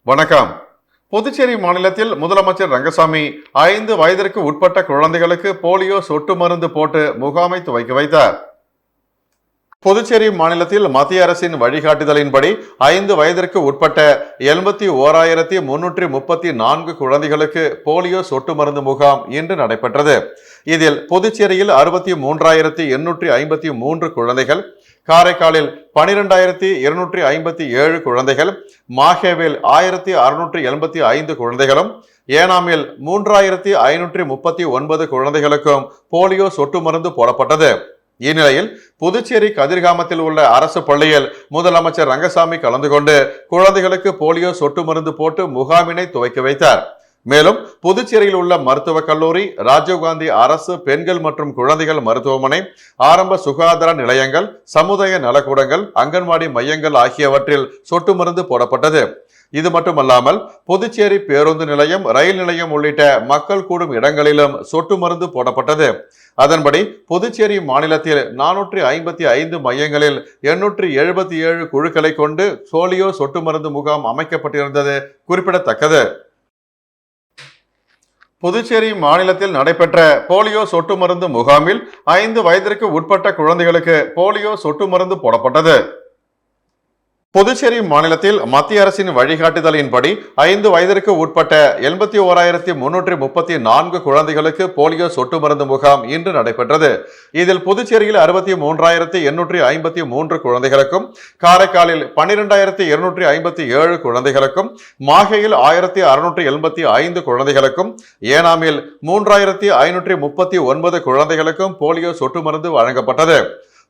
வணக்கம். புதுச்சேரி மாநிலத்தில் முதலமைச்சர் ரங்கசாமி 5 வயதிற்கு உட்பட்ட குழந்தைகளுக்கு போலியோ சொட்டு மருந்து போட்டு முகாமை துவக்கி வைத்தார். புதுச்சேரி மாநிலத்தில் மத்திய அரசின் வழிகாட்டுதலின்படி 5 வயதிற்கு உட்பட்ட 81,334 குழந்தைகளுக்கு போலியோ சொட்டு மருந்து முகாம் இன்று நடைபெற்றது. இதில் புதுச்சேரியில் 63,853 குழந்தைகள், காரைக்காலில் 12,257 குழந்தைகள், மாஹேவில் 1,685 குழந்தைகளும், ஏனாமில் 3,539 குழந்தைகளுக்கும் போலியோ சொட்டு மருந்து போடப்பட்டது. இந்நிலையில் புதுச்சேரி கதிர்காமத்தில் உள்ள அரசு பள்ளியில் முதலமைச்சர் ரங்கசாமி கலந்து கொண்டு குழந்தைகளுக்கு போலியோ சொட்டு மருந்து போட்டு முகாமினை துவக்கி வைத்தார். மேலும் புதுச்சேரியில் உள்ள மருத்துவக் கல்லூரி, ராஜீவ்காந்தி அரசு பெண்கள் மற்றும் குழந்தைகள் மருத்துவமனை, ஆரம்ப சுகாதார நிலையங்கள், சமுதாய நலக்கூடங்கள், அங்கன்வாடி மையங்கள் ஆகியவற்றில் சொட்டு மருந்து போடப்பட்டது. இது மட்டுமல்லாமல் புதுச்சேரி பேருந்து நிலையம், ரயில் நிலையம் உள்ளிட்ட மக்கள் கூடும் இடங்களிலும் சொட்டு மருந்து போடப்பட்டது. அதன்படி புதுச்சேரி மாநிலத்தில் 455 மையங்களில் 877 குழுக்களை கொண்டு போலியோ சொட்டு மருந்து முகாம் அமைக்கப்பட்டிருந்தது குறிப்பிடத்தக்கது. புதுச்சேரி மாநிலத்தில் நடைபெற்ற போலியோ சொட்டு மருந்து முகாமில் 5 வயதிற்கு உட்பட்ட குழந்தைகளுக்கு போலியோ சொட்டு மருந்து போடப்பட்டது. புதுச்சேரி மாநிலத்தில் மத்திய அரசின் வழிகாட்டுதலின்படி 5 வயதிற்கு உட்பட்ட 81,334 குழந்தைகளுக்கு போலியோ சொட்டு மருந்து முகாம் இன்று நடைபெற்றது. இதில் புதுச்சேரியில் 63,853 குழந்தைகளுக்கும், காரைக்காலில் 12,257 குழந்தைகளுக்கும், மாஹேயில் 1,675 குழந்தைகளுக்கும், ஏனாமில் 3,539 குழந்தைகளுக்கும் போலியோ சொட்டு மருந்து வழங்கப்பட்டது.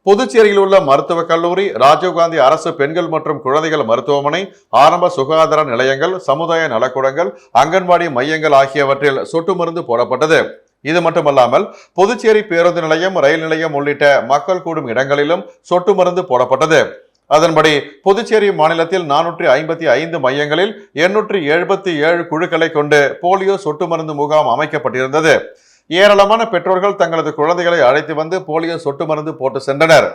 புதுச்சேரியில் உள்ள மருத்துவக் கல்லூரி, ராஜீவ்காந்தி அரசு பெண்கள் மற்றும் குழந்தைகள் மருத்துவமனை, ஆரம்ப சுகாதார நிலையங்கள், சமுதாய நலக்கூடங்கள், அங்கன்வாடி மையங்கள் ஆகியவற்றில் சொட்டு மருந்து போடப்பட்டது. இது மட்டுமல்லாமல் புதுச்சேரி பேருந்து நிலையம், ரயில் நிலையம் உள்ளிட்ட மக்கள் கூடும் இடங்களிலும் சொட்டு மருந்து போடப்பட்டது. அதன்படி புதுச்சேரி மாநிலத்தில் 455 மையங்களில் 877 குழுக்களை கொண்டு போலியோ சொட்டு மருந்து முகாம் அமைக்கப்பட்டிருந்தது. ஏராளமான பெற்றோர்கள் தங்களது குழந்தைகளை அழைத்து வந்து போலியோ சொட்டு மருந்து போட்டு சென்றனர்.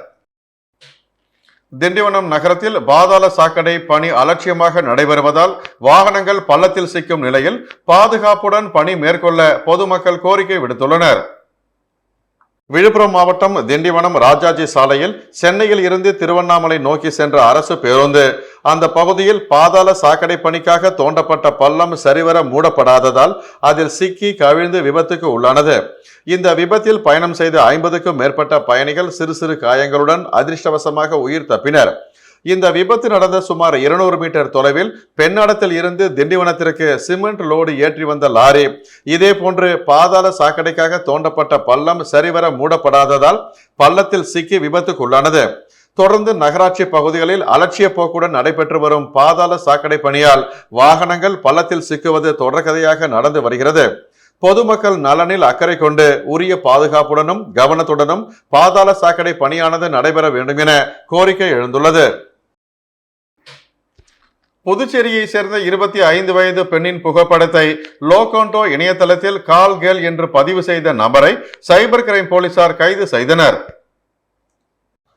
திண்டிவனம் நகரத்தில் பாதாள சாக்கடை பணி அலட்சியமாக நடைபெறுவதால் வாகனங்கள் பள்ளத்தில் சிக்கும் நிலையில் பாதுகாப்புடன் பணி மேற்கொள்ள பொதுமக்கள் கோரிக்கை விடுத்துள்ளனர். விழுப்புரம் மாவட்டம் திண்டிவனம் ராஜாஜி சாலையில் சென்னையில் இருந்து திருவண்ணாமலை நோக்கி சென்ற அரசு பேருந்து அந்த பகுதியில் பாதாள சாக்கடை பணிக்காக தோண்டப்பட்ட பள்ளம் சரிவர மூடப்படாததால் அதில் சிக்கி கவிழ்ந்து விபத்துக்கு உள்ளானது. இந்த விபத்தில் பயணம் செய்த 50க்கும் மேற்பட்ட பயணிகள் சிறு சிறு காயங்களுடன் அதிர்ஷ்டவசமாக உயிர் தப்பினர். இந்த விபத்து நடந்த சுமார் 200 மீட்டர் தொலைவில் பெண்ணாடத்தில் இருந்து திண்டிவனத்திற்கு சிமெண்ட் லோடு ஏற்றி வந்த லாரி இதே போன்று பாதாள சாக்கடைக்காக தோண்டப்பட்ட பள்ளம் சரிவர மூடப்படாததால் பள்ளத்தில் சிக்கி விபத்துக்குள்ளானது. தொடர்ந்து நகராட்சி பகுதிகளில் அலட்சிய போக்குடன் நடைபெற்று வரும் பாதாள சாக்கடை பணியால் வாகனங்கள் பள்ளத்தில் சிக்குவது தொடர்கதையாக நடந்து வருகிறது. பொதுமக்கள் நலனில் அக்கறை கொண்டு உரிய பாதுகாப்புடனும் கவனத்துடனும் பாதாள சாக்கடை பணியானது நடைபெற வேண்டும் என கோரிக்கை எழுந்துள்ளது. புதுச்சேரியை சேர்ந்த 25 வயது பெண்ணின் புகைப்படத்தை லோகோண்டோ இணையதளத்தில் கால் கேர்ள் என்று பதிவு செய்த நபரை சைபர் கிரைம் போலீசார் கைது செய்தனர்.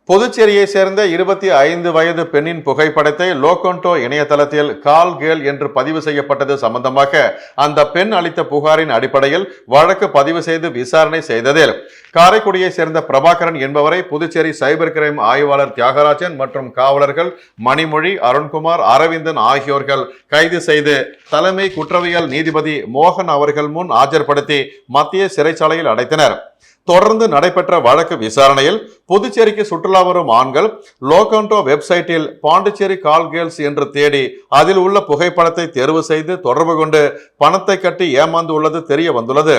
புதுச்சேரியை சேர்ந்த 25 வயது பெண்ணின் புகைப்படத்தை லோகோண்டோ இணையதளத்தில் கால் கேர்ள் என்று பதிவு செய்யப்பட்டது சம்பந்தமாக அந்த பெண் அளித்த புகாரின் அடிப்படையில் வழக்கு பதிவு செய்து விசாரணை செய்ததில் காரைக்குடியை சேர்ந்த பிரபாகரன் என்பவரை புதுச்சேரி சைபர் கிரைம் ஆய்வாளர் தியாகராஜன் மற்றும் காவலர்கள் மணிமொழி, அருண்குமார், அரவிந்தன் ஆகியோர்கள் கைது செய்து தலைமை குற்றவியல் நீதிபதி மோகன் அவர்கள் முன் ஆஜர்படுத்தி மத்திய சிறைச்சாலையில் அடைத்தனர். தொடர்ந்து நடைபெற்ற வழக்கு விசாரணையில் புதுச்சேரிக்கு சுற்றுலா வரும் ஆண்கள் லோகோண்டோ வெப்சைட்டில் பாண்டிச்சேரி கால் கேர்ள்ஸ் என்று தேடி அதில் உள்ள புகைப்படத்தை தேர்வு செய்து தொடர்பு கொண்டு பணத்தை கட்டி ஏமாந்து உள்ளது தெரிய வந்துள்ளது.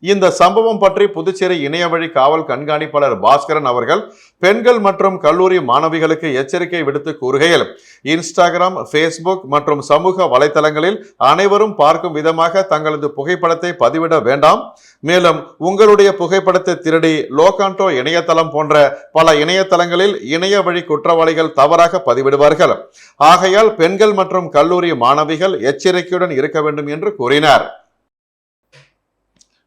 இந்த சம்பவம் பற்றி புதுச்சேரி இணையவழி காவல் கண்காணிப்பாளர் பாஸ்கரன் அவர்கள் பெண்கள் மற்றும் கல்லூரி மாணவிகளுக்கு எச்சரிக்கை விடுத்து கூறுகையில், இன்ஸ்டாகிராம், ஃபேஸ்புக் மற்றும் சமூக வலைதளங்களில் அனைவரும் பார்க்கும் விதமாக தங்களது புகைப்படத்தை பதிவிட வேண்டாம். மேலும் உங்களுடைய புகைப்படத்தை திருடி லோகோண்டோ இணையதளம் போன்ற பல இணையதளங்களில் இணைய வழி குற்றவாளிகள் தவறாக பதிவிடுவார்கள். ஆகையால் பெண்கள் மற்றும் கல்லூரி மாணவிகள் எச்சரிக்கையுடன் இருக்க வேண்டும் என்று கூறினார்.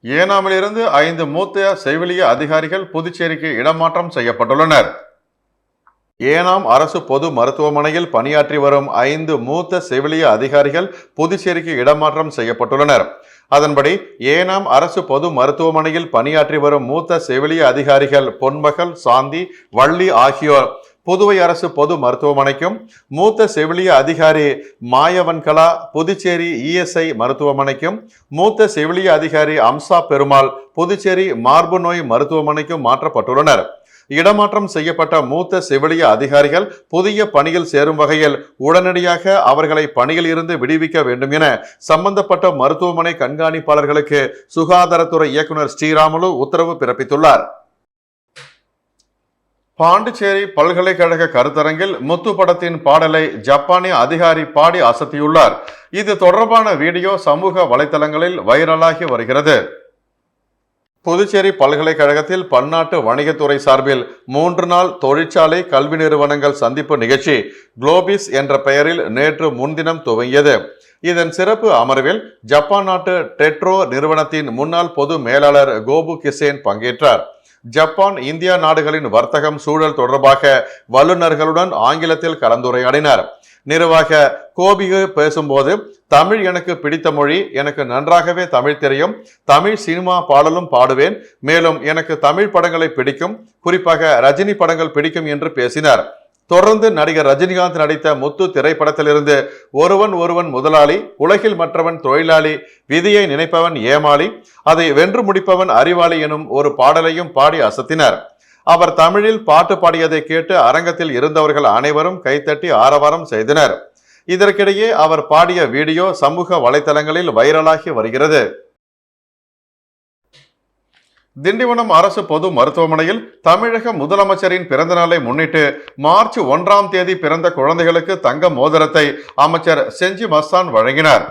ஏனாமிலிருந்து 5 மூத்த செவிலிய அதிகாரிகள் புதுச்சேரிக்கு இடமாற்றம் செய்யப்பட்டுள்ளனர். ஏனாம் அரசு பொது மருத்துவமனையில் பணியாற்றி வரும் 5 மூத்த செவிலிய அதிகாரிகள் புதுச்சேரிக்கு இடமாற்றம் செய்யப்பட்டுள்ளனர். அதன்படி ஏனாம் அரசு பொது மருத்துவமனையில் பணியாற்றி வரும் மூத்த செவிலிய அதிகாரிகள் பொன்மகள், சாந்தி, வள்ளி ஆகியோர் புதுவை அரசு பொது மருத்துவமனைக்கும், மூத்த செவிலிய அதிகாரி மாயவன்கலா புதுச்சேரி இஎஸ்ஐ மருத்துவமனைக்கும், மூத்த செவிலிய அதிகாரி அம்சா பெருமாள் புதுச்சேரி மார்பு நோய் மருத்துவமனைக்கும் மாற்றப்பட்டுள்ளனர். இடமாற்றம் செய்யப்பட்ட மூத்த செவிலிய அதிகாரிகள் புதிய பணியில் சேரும் வகையில் உடனடியாக அவர்களை பணியில் இருந்து விடுவிக்க வேண்டும் என சம்பந்தப்பட்ட மருத்துவமனை கண்காணிப்பாளர்களுக்கு சுகாதாரத்துறை இயக்குனர் ஸ்ரீராமுலு உத்தரவு பிறப்பித்துள்ளார். பாண்டிச்சேரி பல்கலைக்கழக கருத்தரங்கில் முத்து படத்தின் பாடலை ஜப்பானிய அதிகாரி பாடி அசத்தியுள்ளார். இது தொடர்பான வீடியோ சமூக வலைதளங்களில் வைரலாகி வருகிறது. புதுச்சேரி பல்கலைக்கழகத்தில் பன்னாட்டு வணிகத்துறை சார்பில் 3 நாள் தொழிற்சாலை கல்வி நிறுவனங்கள் சந்திப்பு நிகழ்ச்சி குளோபிஸ் என்ற பெயரில் நேற்று முன்தினம் துவங்கியது. இதன் சிறப்பு அமர்வில் ஜப்பான் நாட்டு டெட்ரோ நிறுவனத்தின் முன்னாள் பொது மேலாளர் கோபு கிசேன் பங்கேற்றார். ஜப்பான், இந்தியா நாடுகளின் வர்த்தகம், சூழல் தொடர்பாக வல்லுநர்களுடன் ஆங்கிலத்தில் கலந்துரையாடினார். நிர்வாக கோபிகு பேசும்போது, தமிழ் எனக்கு பிடித்த மொழி, எனக்கு நன்றாகவே தமிழ் தெரியும், தமிழ் சினிமா பாடலும் பாடுவேன், மேலும் எனக்கு தமிழ் படங்களை பிடிக்கும், குறிப்பாக ரஜினி படங்கள் பிடிக்கும் என்று பேசினார். தொடர்ந்து நடிகர் ரஜினிகாந்த் நடித்த முத்து திரைப்படத்திலிருந்து ஒருவன் ஒருவன் முதலாளி, உலகில் மற்றவன் தொழிலாளி, விதியை நினைப்பவன் ஏமாளி, அதை வென்று முடிப்பவன் அறிவாளி எனும் ஒரு பாடலையும் பாடி அசத்தினார். அவர் தமிழில் பாட்டு பாடியதை கேட்டு அரங்கத்தில் இருந்தவர்கள் அனைவரும் கைத்தட்டி ஆரவாரம் செய்தனர். இதற்கிடையே அவர் பாடிய வீடியோ சமூக வலைதளங்களில் வைரலாகி வருகிறது. திண்டிவனம் அரசு பொது மருத்துவமனையில் தமிழக முதலமைச்சரின் பிறந்த நாளை முன்னிட்டு மார்ச் 1ஆம் தேதி பிறந்த குழந்தைகளுக்கு தங்க மோதிரத்தை அமைச்சர் செஞ்சி மஸ்தான் வழங்கினார்.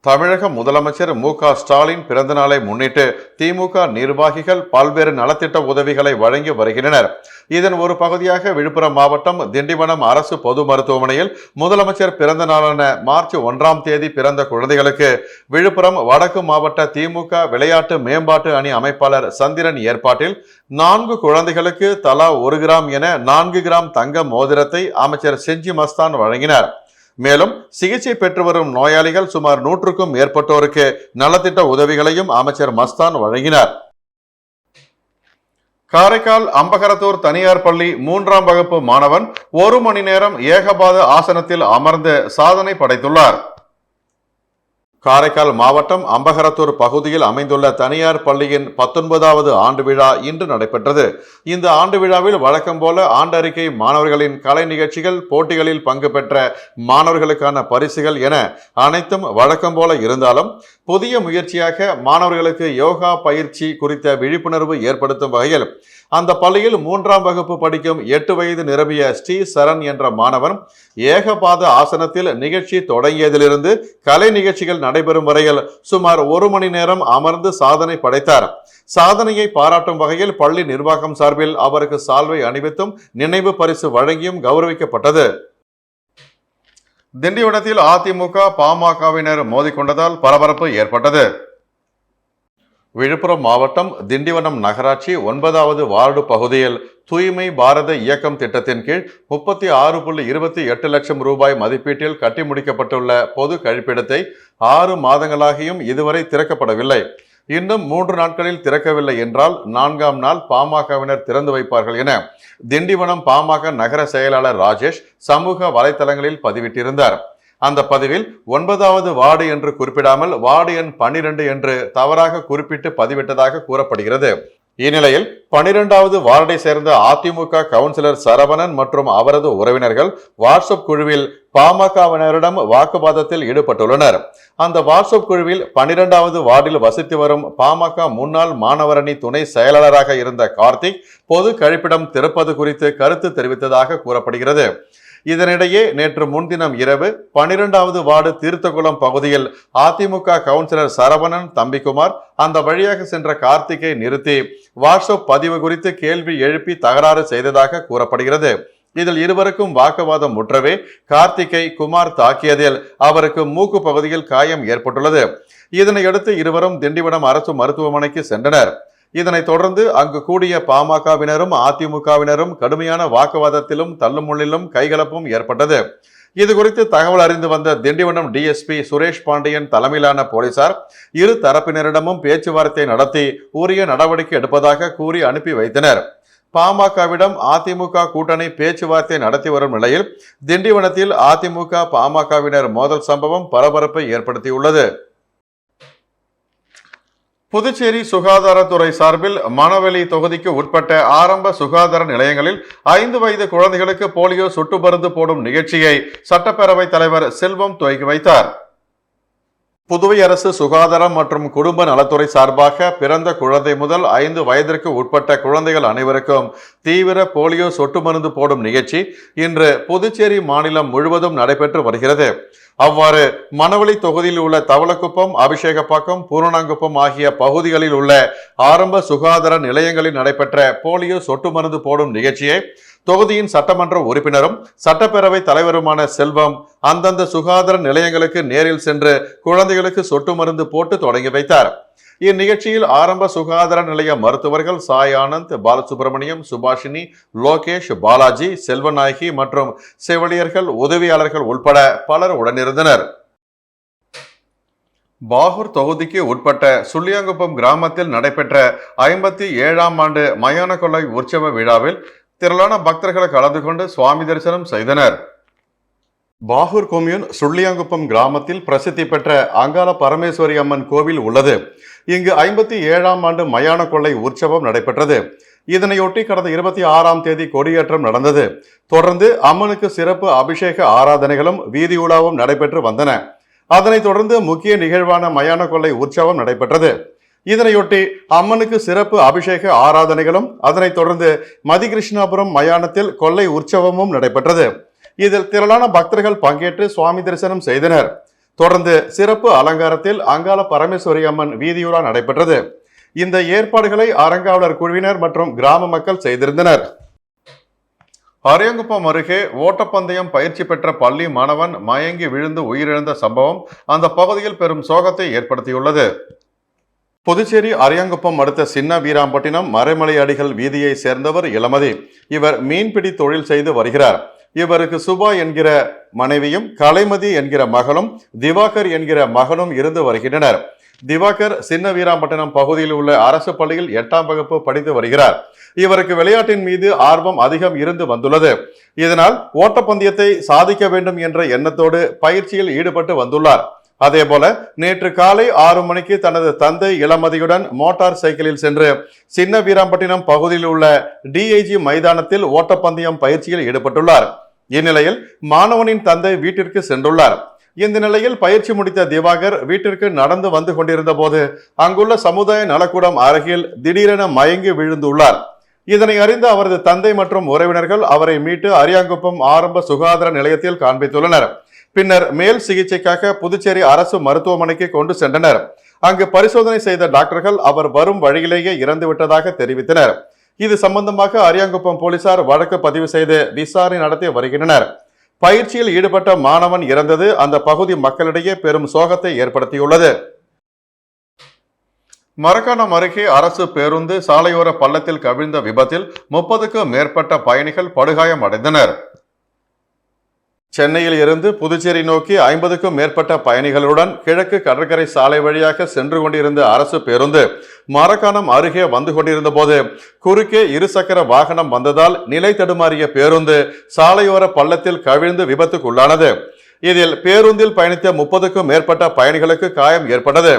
தமிழக முதலமைச்சர் மு.க. ஸ்டாலின் பிறந்த நாளை முன்னிட்டு திமுக நிர்வாகிகள் பல்வேறு நலத்திட்ட உதவிகளை வழங்கி வருகின்றனர். இதன் ஒரு பகுதியாக விழுப்புரம் மாவட்டம் திண்டிவனம் அரசு பொது மருத்துவமனையில் முதலமைச்சர் பிறந்த நாளான மார்ச் 1ஆம் தேதி பிறந்த குழந்தைகளுக்கு விழுப்புரம் வடக்கு மாவட்ட திமுக விளையாட்டு மேம்பாட்டு அணி அமைப்பாளர் சந்திரன் ஏற்பாட்டில் 4 குழந்தைகளுக்கு தலா 1 கிராம் என 4 கிராம் தங்க மோதிரத்தை அமைச்சர் செஞ்சி மஸ்தான் வழங்கினார். மேலும் சிகிச்சை பெற்று வரும் நோயாளிகள் சுமார் 100க்கும் மேற்பட்டோருக்கு நலத்திட்ட உதவிகளையும் அமைச்சர் மஸ்தான் வழங்கினார். காரைக்கால் அம்பகரத்தூர் தனியார் பள்ளி 3ஆம் வகுப்பு மாணவன் 1 மணி நேரம் ஏகபாத ஆசனத்தில் அமர்ந்து சாதனை படைத்துள்ளார். காரைக்கால் மாவட்டம் அம்பகரத்தூர் பகுதியில் அமைந்துள்ள தனியார் பள்ளியின் 19வது ஆண்டு விழா இன்று நடைபெற்றது. இந்த ஆண்டு விழாவில் வழக்கம் போல ஆண்டறிக்கை, மாணவர்களின் கலை நிகழ்ச்சிகள், போட்டிகளில் பங்கு பெற்ற மாணவர்களுக்கான பரிசுகள் என அனைத்தும் வழக்கம் போல இருந்தாலும் புதிய முயற்சியாக மாணவர்களுக்கு யோகா பயிற்சி குறித்த விழிப்புணர்வு ஏற்படுத்தும் வகையில் அந்த பள்ளியில் 3ஆம் வகுப்பு படிக்கும் 8 வயது நிரம்பிய ஸ்ரீ சரண் என்ற மாணவன் ஏகபாத ஆசனத்தில் நிகழ்ச்சி தொடங்கியதிலிருந்து கலை நிகழ்ச்சிகள் நடைபெறும் வரையில் சுமார் 1 மணி நேரம் அமர்ந்து சாதனை படைத்தார். சாதனையை பாராட்டும் வகையில் பள்ளி நிர்வாகம் சார்பில் அவருக்கு சால்வை அணிவித்தும் நினைவு பரிசு வழங்கியும் கௌரவிக்கப்பட்டது. திண்டிவனத்தில் அதிமுக பாமகவினர் மோதிக்கொண்டதால் பரபரப்பு ஏற்பட்டது. விழுப்புரம் மாவட்டம் திண்டிவனம் நகராட்சி 9வது வார்டு பகுதியில் தூய்மை பாரத இயக்கம் திட்டத்தின் கீழ் 36.28 லட்சம் ரூபாய் மதிப்பீட்டில் கட்டி முடிக்கப்பட்டுள்ள பொது கழிப்பிடத்தை 6 மாதங்களாகியும் இதுவரை திறக்கப்படவில்லை. இன்னும் 3 நாட்களில் திறக்கவில்லை என்றால் 4ஆம் நாள் பாமகவினர் திறந்து வைப்பார்கள் என திண்டிவனம் பாமக நகர செயலாளர் ராஜேஷ் சமூக வலைதளங்களில் பதிவிட்டிருந்தார். அந்த பதிவில் 9வது வார்டு என்று குறிப்பிடாமல் வார்டு எண் 12 என்று தவறாக குறிப்பிட்டு பதிவிட்டதாக கூறப்படுகிறது. இந்நிலையில் 12வது வார்டை சேர்ந்த அதிமுக கவுன்சிலர் சரவணன் மற்றும் அவரது உறவினர்கள் வாட்ஸ்அப் குழுவில் பாமகவினரிடம் வாக்குவாதத்தில் ஈடுபட்டுள்ளனர். அந்த வாட்ஸ்அப் குழுவில் 12வது வார்டில் வசித்து வரும் பாமக முன்னாள் மாணவரணி துணை செயலாளராக இருந்த கார்த்திக் பொது கழிப்பிடம் திறப்பது குறித்து கருத்து தெரிவித்ததாக கூறப்படுகிறது. இதனிடையே நேற்று முன்தினம் இரவு 12வது வார்டு தீர்த்தகுளம் பகுதியில் அதிமுக கவுன்சிலர் சரவணன், தம்பிக்குமார் அந்த வழியாக சென்ற கார்த்திகை நிறுத்தி வாட்ஸ்அப் பதிவு குறித்து கேள்வி எழுப்பி தகராறு செய்ததாக கூறப்படுகிறது. இதில் இருவருக்கும் வாக்குவாதம் முற்றவே கார்த்திகை குமார் தாக்கியதில் அவருக்கு மூக்கு பகுதியில் காயம் ஏற்பட்டுள்ளது. இதனையடுத்து இருவரும் திண்டிவனம் அரசு மருத்துவமனைக்கு சென்றனர். இதனைத் தொடர்ந்து அங்கு கூடிய பாமகவினரும் அதிமுகவினரும் கடுமையான வாக்குவாதத்திலும் தள்ளுமுள்ளிலும் கைகலப்பும் ஏற்பட்டது. இது குறித்து தகவல் அறிந்து வந்த திண்டிவனம் டிஎஸ்பி சுரேஷ் பாண்டியன் தலைமையிலான போலீசார் இரு தரப்பினரிடமும் பேச்சுவார்த்தை நடத்தி உரிய நடவடிக்கை எடுப்பதாக கூறி அனுப்பி வைத்தனர். பாமகவிடம் அதிமுக கூட்டணி பேச்சுவார்த்தை நடத்தி வரும் நிலையில் திண்டிவனத்தில் அதிமுக பாமகவினர் மோதல் சம்பவம் பரபரப்பை ஏற்படுத்தியுள்ளது. புதுச்சேரி சுகாதாரத்துறை சார்பில் மணவெளி தொகுதிக்கு உட்பட்ட ஆரம்ப சுகாதார நிலையங்களில் 5 வயது குழந்தைகளுக்கு போலியோ சொட்டு மருந்து போடும் நிகழ்ச்சியை சட்டப்பேரவைத் தலைவர் செல்வம் துவக்கி வைத்தார். புதுவை அரசு சுகாதாரம் மற்றும் குடும்ப நலத்துறை சார்பாக பிறந்த குழந்தை முதல் 5 வயதிற்கு உட்பட்ட குழந்தைகள் அனைவருக்கும் தீவிர போலியோ சொட்டு மருந்து போடும் நிகழ்ச்சி இன்று புதுச்சேரி மாநிலம் முழுவதும் நடைபெற்று வருகிறது. அவ்வாறு மணவெளி தொகுதியில் உள்ள தவளக்குப்பம், அபிஷேகப்பாக்கம், பூரணாங்குப்பம் ஆகிய பகுதிகளில் உள்ள ஆரம்ப சுகாதார நிலையங்களில் நடைபெற்ற போலியோ சொட்டு மருந்து போடும் நிகழ்ச்சியை தொகுதியின் சட்டமன்ற உறுப்பினரும் சட்டப்பேரவை தலைவருமான செல்வம் அந்தந்த சுகாதார நிலையங்களுக்கு நேரில் சென்று குழந்தைகளுக்கு சொட்டு மருந்து போட்டு தொடங்கி வைத்தார். இந்நிகழ்ச்சியில் ஆரம்ப சுகாதார நிலைய மருத்துவர்கள் சாய் ஆனந்த், பாலசுப்ரமணியம், சுபாஷினி, லோகேஷ், பாலாஜி, செல்வநாயகி மற்றும் செவிலியர்கள், உதவியாளர்கள் உட்பட பலர் உடனிருந்தனர். பாகூர் தொகுதிக்கு உட்பட்ட சுள்ளியாங்குப்பம் கிராமத்தில் நடைபெற்ற 57ஆம் ஆண்டு மயான கொள்ளை உற்சவ விழாவில் திரளான பக்தர்கள் கலந்து கொண்டு சுவாமி தரிசனம் செய்தனர். பாகூர் கொம்யூன் சுள்ளியாங்குப்பம் கிராமத்தில் பிரசித்தி பெற்ற அங்காள பரமேஸ்வரி அம்மன் கோவில் உள்ளது. இங்கு 57ஆம் ஆண்டு மயான கொள்ளை உற்சவம் நடைபெற்றது. இதனையொட்டி கடந்த 26ஆம் தேதி கொடியேற்றம் நடந்தது. தொடர்ந்து அம்மனுக்கு சிறப்பு அபிஷேக ஆராதனைகளும் வீதி உலாவும் நடைபெற்று வந்தன. அதனைத் தொடர்ந்து முக்கிய நிகழ்வான மயான கொள்ளை உற்சவம் நடைபெற்றது. இதனையொட்டி அம்மனுக்கு சிறப்பு அபிஷேக ஆராதனைகளும் அதனைத் தொடர்ந்து மதிகிருஷ்ணாபுரம் மயானத்தில் கொள்ளை உற்சவமும் நடைபெற்றது. இதில் திரளான பக்தர்கள் பங்கேற்று சுவாமி தரிசனம் செய்தனர். தொடர்ந்து சிறப்பு அலங்காரத்தில் அங்காள பரமேஸ்வரி அம்மன் வீதியுலா நடைபெற்றது. இந்த ஏற்பாடுகளை அறங்காவலர் குழுவினர் மற்றும் கிராம மக்கள் செய்திருந்தனர். அரியாங்குப்பம் அருகே ஓட்டப்பந்தயம் பயிற்சி பெற்ற பள்ளி மாணவன் மயங்கி விழுந்து உயிரிழந்த சம்பவம் அந்த பகுதியில் பெரும் சோகத்தை ஏற்படுத்தியுள்ளது. புதுச்சேரி அரியாங்குப்பம் அடுத்த சின்ன வீராம்பட்டினம் மறைமலை அடிகள் வீதியை சேர்ந்தவர் இளமதி. இவர் மீன்பிடி தொழில் செய்து வருகிறார். இவருக்கு சுபா என்கிற மனைவியும் கலைமதி என்கிற மகளும் திவாகர் என்கிற மகனும் இருந்து வருகின்றனர். திவாகர் சின்ன வீராம்பட்டினம் பகுதியில் உள்ள அரசு பள்ளியில் 8ஆம் வகுப்பு படித்து வருகிறார். இவருக்கு விளையாட்டின் மீது ஆர்வம் அதிகம் இருந்து வந்துள்ளது. இதனால் ஓட்டப்பந்தயத்தை சாதிக்க வேண்டும் என்ற எண்ணத்தோடு பயிற்சியில் ஈடுபட்டு வந்துள்ளார். அதேபோல நேற்று காலை 6 மணிக்கு தனது தந்தை இளமதியுடன் மோட்டார் சைக்கிளில் சென்று சின்ன வீராம்பட்டினம் பகுதியில் உள்ள டிஐஜி மைதானத்தில் ஓட்டப்பந்தயம் பயிற்சியில் ஈடுபட்டுள்ளார். இந்நிலையில் மாணவனின் தந்தை வீட்டிற்கு சென்றுள்ளார். இந்த நிலையில் பயிற்சி முடித்த திவாகர் வீட்டிற்கு நடந்து வந்து கொண்டிருந்த போது அங்குள்ள சமுதாய நலக்கூடம் அருகில் திடீரென மயங்கி விழுந்துள்ளார். இதனை அறிந்த அவரது தந்தை மற்றும் உறவினர்கள் அவரை மீட்டு அரியாங்குப்பம் ஆரம்ப சுகாதார நிலையத்தில் காண்பித்துள்ளனர். பின்னர் மேல் சிகிச்சைக்காக புதுச்சேரி அரசு மருத்துவமனைக்கு கொண்டு சென்றனர். அங்கு பரிசோதனை செய்த டாக்டர்கள் அவர் வரும் வழியிலேயே இறந்து விட்டதாக தெரிவித்தனர். இது சம்பந்தமாக அரியாங்குப்பம் போலீசார் வழக்கு பதிவு செய்து விசாரணை நடத்தி வருகின்றனர். பயிற்சியில் ஈடுபட்ட மாணவன் இறந்தது அந்த பகுதி மக்களிடையே பெரும் சோகத்தை ஏற்படுத்தியுள்ளது. மரக்காணம் அருகே அரசு பேருந்து சாலையோர பள்ளத்தில் கவிழ்ந்த விபத்தில் 30க்கும் மேற்பட்ட பயணிகள் படுகாயம் அடைந்தனர். சென்னையில் இருந்து புதுச்சேரி நோக்கி 50க்கும் மேற்பட்ட பயணிகளுடன் கிழக்கு கடற்கரை சாலை வழியாக சென்று கொண்டிருந்த அரசு பேருந்து மரக்காணம் அருகே வந்து கொண்டிருந்த போது குறுக்கே இருசக்கர வாகனம் வந்ததால் நிலை தடுமாறிய பேருந்து சாலையோர பள்ளத்தில் கவிழ்ந்து விபத்துக்குள்ளானது. இதில் பேருந்தில் பயணித்த 30க்கும் மேற்பட்ட பயணிகளுக்கு காயம் ஏற்பட்டது.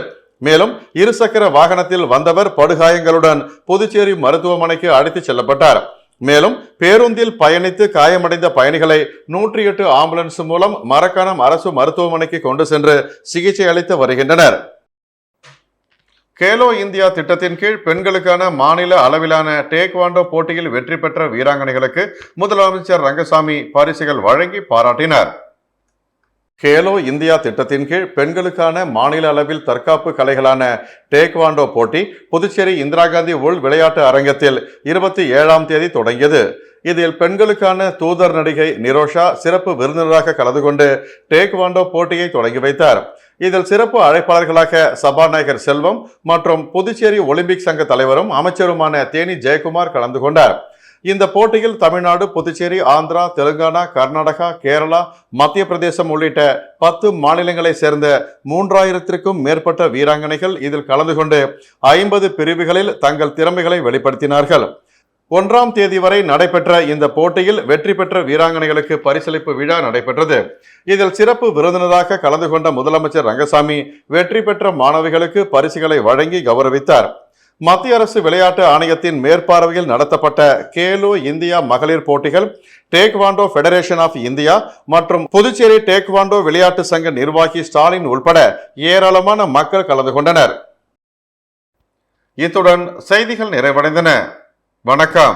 மேலும் இருசக்கர வாகனத்தில் வந்தவர் படுகாயங்களுடன் புதுச்சேரி மருத்துவமனைக்கு அழைத்துச் செல்லப்பட்டார். மேலும் பேருந்தில் பயணித்து காயமடைந்த பயணிகளை 108 ஆம்புலன்ஸ் மூலம் மரக்காணம் அரசு மருத்துவமனைக்கு கொண்டு சென்று சிகிச்சை அளித்து வருகின்றனர். கேலோ இந்தியா திட்டத்தின் கீழ் பெண்களுக்கான மாநில அளவிலான டேக்வாண்டோ போட்டியில் வெற்றி பெற்ற வீராங்கனைகளுக்கு முதலமைச்சர் ரங்கசாமி பரிசுகள் வழங்கி பாராட்டினார். கேலோ இந்தியா திட்டத்தின் கீழ் பெண்களுக்கான மாநில அளவில் தற்காப்பு கலைகளான டேக்வாண்டோ போட்டி புதுச்சேரி இந்திரா காந்தி உள் விளையாட்டு அரங்கத்தில் 27ஆம் தேதி தொடங்கியது. இதில் பெண்களுக்கான தூதர் நடிகை நிரோஷா சிறப்பு விருந்தினராக கலந்து கொண்டு டேக்வாண்டோ போட்டியை தொடங்கி வைத்தார். இதில் சிறப்பு அழைப்பாளர்களாக சபாநாயகர் செல்வம் மற்றும் புதுச்சேரி ஒலிம்பிக் சங்க தலைவரும் அமைச்சருமான தேனி ஜெயக்குமார் கலந்து கொண்டார். இந்த போட்டியில் தமிழ்நாடு, புதுச்சேரி, ஆந்திரா, தெலுங்கானா, கர்நாடகா, கேரளா, மத்திய பிரதேசம் உள்ளிட்ட 10 மாநிலங்களை சேர்ந்த 3000க்கும் மேற்பட்ட வீராங்கனைகள் இதில் கலந்து கொண்டு 50 பிரிவுகளில் தங்கள் திறமைகளை வெளிப்படுத்தினார்கள். 1ஆம் தேதி வரை நடைபெற்ற இந்த போட்டியில் வெற்றி பெற்ற வீராங்கனைகளுக்கு பரிசளிப்பு விழா நடைபெற்றது. இதில் சிறப்பு விருந்தினராக கலந்து கொண்ட முதலமைச்சர் ரங்கசாமி வெற்றி பெற்ற மாணவிகளுக்கு பரிசுகளை வழங்கி கௌரவித்தார். மத்திய அரசு விளையாட்டு ஆணையத்தின் மேற்பார்வையில் நடத்தப்பட்ட கேலோ இந்தியா மகளிர் போட்டிகள், டேக்வாண்டோ ஃபெடரேஷன் ஆஃப் இந்தியா மற்றும் புதுச்சேரி டேக்வாண்டோ விளையாட்டு சங்க நிர்வாகி ஸ்டாலின் உள்பட ஏராளமான மக்கள் கலந்து கொண்டனர். இத்துடன் செய்திகள் நிறைவடைந்தன. வணக்கம்.